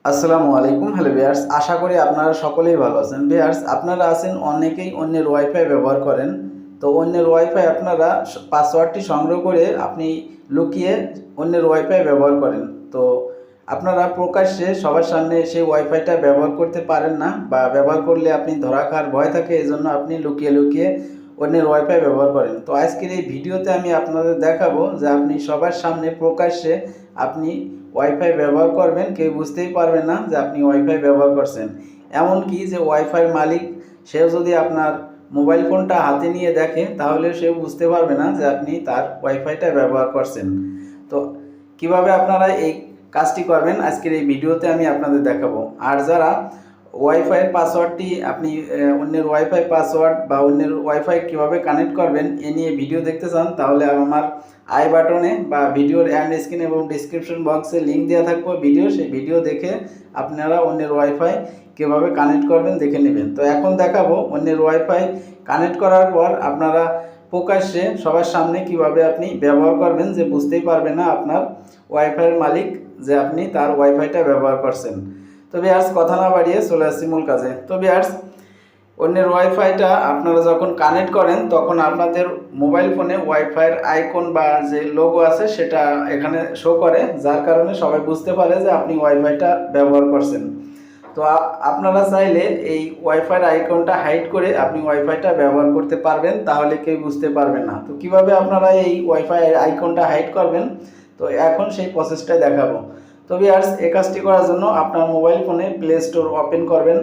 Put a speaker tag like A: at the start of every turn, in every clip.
A: আসসালামু আলাইকুম। Hello viewers, আশা করি আপনারা সকলেই ভালো আছেন। ভিউয়ার্স, আপনারা আছেন অনেকেই অন্যের ওয়াইফাই ব্যবহার করেন। তো অন্যের ওয়াইফাই আপনারা পাসওয়ার্ডটি সংগ্রহ করে আপনি লুকিয়ে অন্যের ওয়াইফাই ব্যবহার করেন। তো আপনারা প্রকাশ্যে সবার সামনে সেই ওয়াইফাইটা ব্যবহার করতে পারেন না, বা ব্যবহার করলে আপনি ধরা খাওয়ার ভয় থাকে, এজন্য আপনি লুকিয়ে লুকিয়ে অন্যের ওয়াইফাই ব্যবহার করেন। তো আজকের এই ভিডিওতে আমি আপনাদের দেখাবো যে আপনি সবার সামনে প্রকাশ্যে আপনি ওয়াইফাই ব্যবহার করবেন, কেউ বুঝতেই পারবে না যে আপনি ওয়াইফাই ব্যবহার করছেন। এমনকি যে ওয়াইফাইয়ের মালিক, সেও যদি আপনার মোবাইল ফোনটা হাতে নিয়ে দেখে তাহলে সেও বুঝতে পারবে না যে আপনি তার ওয়াইফাইটা ব্যবহার করছেন। তো কিভাবে আপনারা এই কাজটি করবেন আজকের এই ভিডিওতে আমি আপনাদের দেখাবো। আর যারা ওয়াইফাইয়ের পাসওয়ার্ডটি আপনি অন্যের ওয়াইফাই পাসওয়ার্ড বা অন্যের ওয়াইফাই কীভাবে কানেক্ট করবেন এ নিয়ে ভিডিও দেখতে চান, তাহলে আমার আই বাটনে বা ভিডিওর এন্ড স্ক্রিন এবং ডিসক্রিপশন বক্সে লিঙ্ক দেওয়া থাকবে ভিডিও, সেই ভিডিও দেখে আপনারা অন্যের ওয়াইফাই কীভাবে কানেক্ট করবেন দেখে নেবেন। তো এখন দেখাবো অন্যের ওয়াইফাই কানেক্ট করার পর আপনারা প্রকাশ্যে সবার সামনে কিভাবে আপনি ব্যবহার করবেন, যে বুঝতেই পারবে না আপনার ওয়াইফাইয়ের মালিক যে আপনি তার ওয়াইফাইটা ব্যবহার করছেন। তো ভিউয়ার্স, কথা না বাড়িয়ে চলে আসছি মূল কাজে। তো ভিউয়ার্স, অন্যের ওয়াইফাইটা আপনারা যখন কানেক্ট করেন তখন আপনাদের মোবাইল ফোনে ওয়াইফাইয়ের আইকন বা যে লোগো আছে সেটা এখানে শো করে, যার কারণে সবাই বুঝতে পারে যে আপনি ওয়াইফাইটা ব্যবহার করছেন। তো আপনারা চাইলে এই ওয়াইফাইয়ের আইকনটা হাইড করে আপনি ওয়াইফাইটা ব্যবহার করতে পারবেন, তাহলে কেউ বুঝতে পারবে না। তো কিভাবে আপনারা এই ওয়াইফাই আইকনটা হাইড করবেন, তো এখন সেই প্রসেসটা দেখাবো। তো ভিউয়ার্স, এই কাজটি করার জন্য আপনার মোবাইল ফোনে প্লে স্টোর ওপেন করবেন।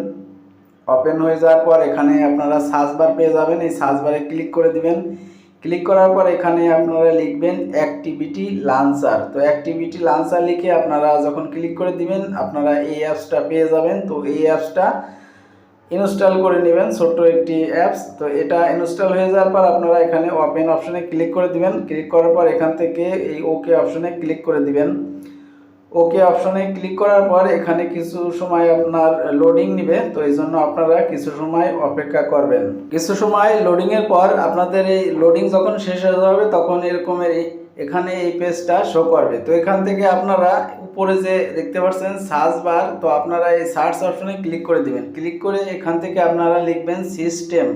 A: ওপেন হয়ে যাওয়ার পর এখানে আপনারা সার্চ বার পেয়ে যাবেন, এই সার্চ বারে ক্লিক করে দিবেন। ক্লিক করার পর এখানে আপনারা লিখবেন অ্যাক্টিভিটি লঞ্চার। তো অ্যাক্টিভিটি লঞ্চার লিখে আপনারা যখন ক্লিক করে দিবেন আপনারা এই অ্যাপসটা পেয়ে যাবেন। তো এই অ্যাপসটা ইনস্টল করে নেবেন, ছোট্ট একটি অ্যাপস। তো এটা ইনস্টল হয়ে যাওয়ার পর আপনারা এখানে ওপেন অপশনে ক্লিক করে দিবেন। ক্লিক করার পর এখান থেকে এই ওকে অপশনে ক্লিক করে দিবেন। ওকে অপশনে ক্লিক করার পর এখানে কিছু সময় আপনার লোডিং নেবে, তো এই জন্য আপনারা কিছু সময় অপেক্ষা করবেন। কিছু সময় লোডিংয়ের পর আপনাদের এই লোডিং যখন শেষ হয়ে যাবে তখন এরকমের এখানে এই পেজটা শো করবে। তো এখান থেকে আপনারা উপরে যে দেখতে পাচ্ছেন সার্চ বার, তো আপনারা এই সার্চ অপশনে ক্লিক করে দিবেন। ক্লিক করে এখান থেকে আপনারা লিখবেন সিস্টেম,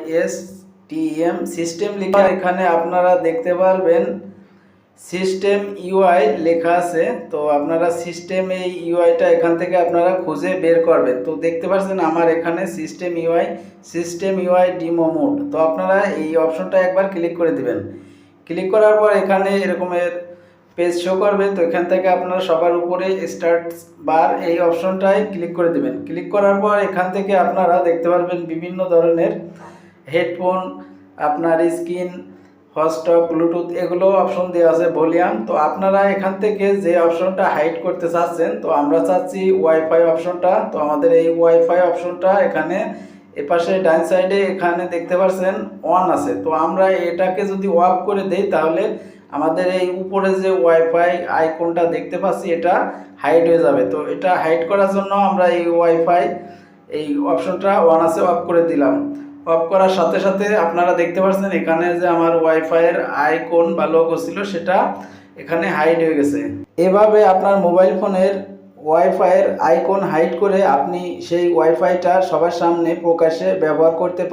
A: SYSTEM, সিস্টেম লিখে এখানে আপনারা দেখতে পারবেন সিস্টেম ইউআই লেখা আছে। তো আপনারা সিস্টেম এই ইউআইটা এখান থেকে আপনারা খুঁজে বের করবেন। তো দেখতে পাচ্ছেন আমার এখানে সিস্টেম ইউআই ডিমো মোড। তো আপনারা এই অপশনটা একবার ক্লিক করে দিবেন। ক্লিক করার পর এখানে এরকমের পেজ শো করবে। তো এখান থেকে আপনারা সবার উপরে স্টার্ট বার এই অপশনটায় ক্লিক করে দিবেন। ক্লিক করার পর এখান থেকে আপনারা দেখতে পারবেন বিভিন্ন ধরনের হেডফোন, আপনার স্ক্রিন, হটস্টক, ব্লুটুথ এগুলো অপশন দেওয়া আছে, ভলিউম। তো আপনারা এখান থেকে যে অপশনটা হাইড করতে চাচ্ছেন, তো আমরা চাচ্ছি ওয়াইফাই অপশনটা। তো আমাদের এই ওয়াইফাই অপশনটা এখানে এপাশে ডান সাইডে এখানে দেখতে পাচ্ছেন অন আছে। তো আমরা এটাকে যদি অফ করে দেই তাহলে আমাদের এই উপরে যে ওয়াইফাই আইকনটা দেখতে পাচ্ছি এটা হাইড হয়ে যাবে। তো এটা হাইড করার জন্য আমরা এই ওয়াইফাই এই অপশনটা অন আছে অফ করে দিলাম। অফ করার সাথে সাথে আপনারা দেখতে পাচ্ছেন এখানে যে আমার ওয়াইফাইয়ের আইকন বা লোগো ছিল সেটা এখানে হাইড হয়ে গেছে। এভাবে আপনার মোবাইল ফোনের ওয়াইফাইয়ের আইকন হাইড করে আপনি সেই ওয়াইফাইটা সবার সামনে প্রকাশ্যে ব্যবহার করতে পারেন।